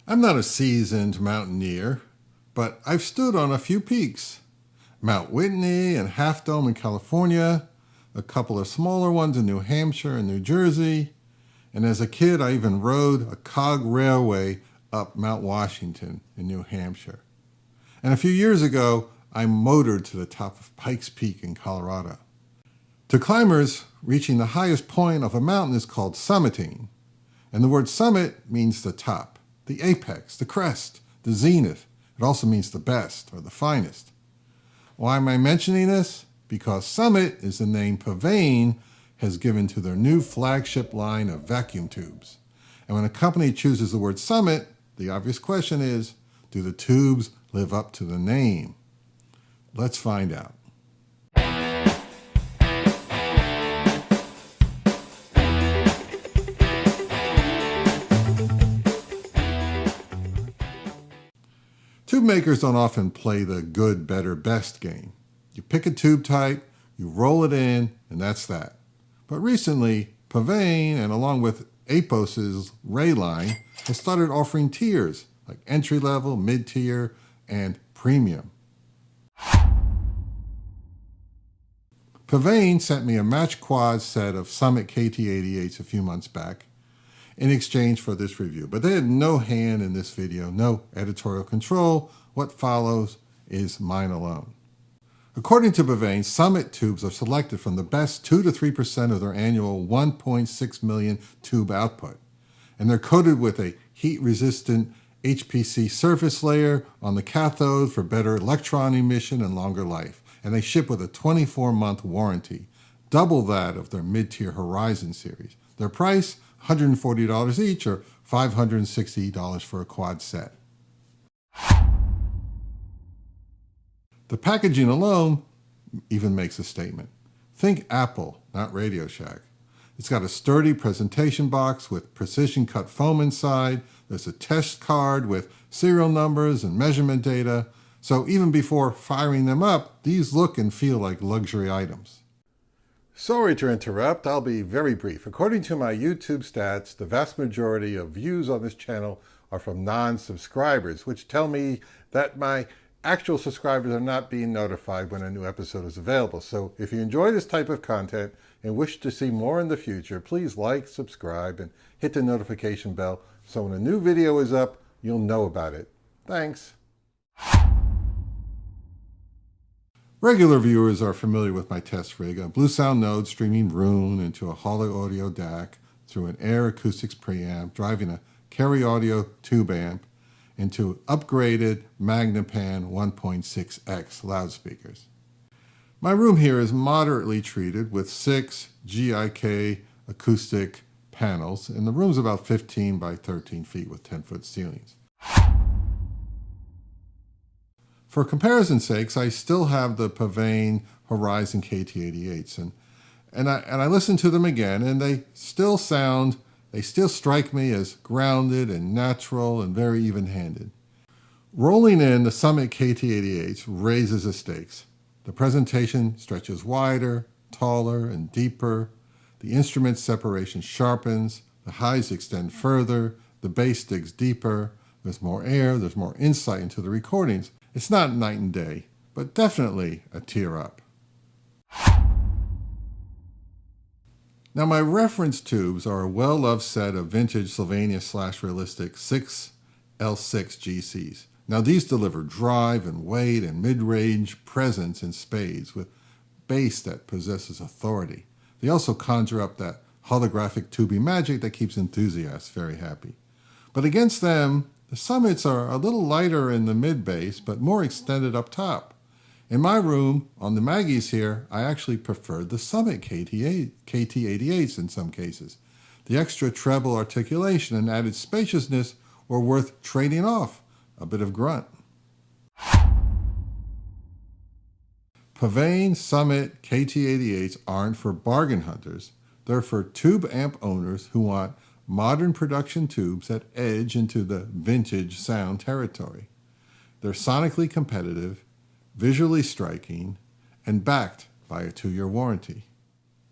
I'm not a seasoned mountaineer, but I've stood on a few peaks. Mount Whitney and Half Dome in California, a couple of smaller ones in New Hampshire and New Jersey, and as a kid I even rode a cog railway up Mount Washington in New Hampshire. And a few years ago, I motored to the top of Pikes Peak in Colorado. To climbers, reaching the highest point of a mountain is called summiting, and the word summit means the top, the apex, the crest, the zenith. It also means the best or the finest. Why am I mentioning this? Because Summit is the name Psvane has given to their new flagship line of vacuum tubes. And when a company chooses the word Summit, the obvious question is, do the tubes live up to the name? Let's find out. Tube makers don't often play the good, better, best game. You pick a tube type, you roll it in, and that's that. But recently, Psvane, and along with Apos's Ray line, has started offering tiers like entry-level, mid-tier, and premium. Psvane sent me a match quad set of Summit KT88s a few months back in exchange for this review. But they had no hand in this video, no editorial control. What follows is mine alone. According to Psvane, Summit tubes are selected from the best 2 to 3% of their annual 1.6 million tube output. And they're coated with a heat-resistant HPC surface layer on the cathode for better electron emission and longer life. And they ship with a 24-month warranty, double that of their mid-tier Horizon series. Their price, $140 each, or $560 for a quad set. The packaging alone even makes a statement. Think Apple, not Radio Shack. It's got a sturdy presentation box with precision-cut foam inside. There's a test card with serial numbers and measurement data. So even before firing them up, these look and feel like luxury items. Sorry to interrupt, I'll be very brief. According to my YouTube stats, the vast majority of views on this channel are from non-subscribers, which tell me that my actual subscribers are not being notified when a new episode is available. So if you enjoy this type of content and wish to see more in the future, please like, subscribe, and hit the notification bell so when a new video is up, you'll know about it. Thanks. Regular viewers are familiar with my test rig, a Bluesound Node streaming Roon into a Holo Audio DAC through an Air Acoustics preamp, driving a Carry Audio tube amp into upgraded Magnapan 1.6X loudspeakers. My room here is moderately treated with 6 GIK acoustic panels, and the room's about 15 by 13 feet with 10-foot ceilings. For comparison's sakes, I still have the Psvane Horizon KT88s, and I listened to them again, and they still strike me as grounded and natural and very even-handed. Rolling in the Summit KT88s raises the stakes. The presentation stretches wider, taller, and deeper. The instrument separation sharpens. The highs extend further. The bass digs deeper. There's more air. There's more insight into the recordings. It's not night and day, but definitely a tier up. Now my reference tubes are a well-loved set of vintage Sylvania/Realistic 6L6 GCs. Now these deliver drive and weight and mid-range presence in spades with bass that possesses authority. They also conjure up that holographic tubing magic that keeps enthusiasts very happy. But against them, the Summits are a little lighter in the mid-bass, but more extended up top. In my room, on the Maggies here, I actually preferred the Summit KT88s in some cases. The extra treble articulation and added spaciousness were worth trading off a bit of grunt. Psvane Summit KT88s aren't for bargain hunters. They're for tube amp owners who want modern production tubes that edge into the vintage sound territory. They're sonically competitive, visually striking, and backed by a 2-year warranty.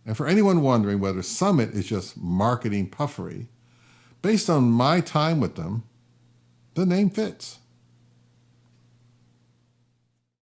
And for anyone wondering whether Summit is just marketing puffery, based on my time with them, The name fits.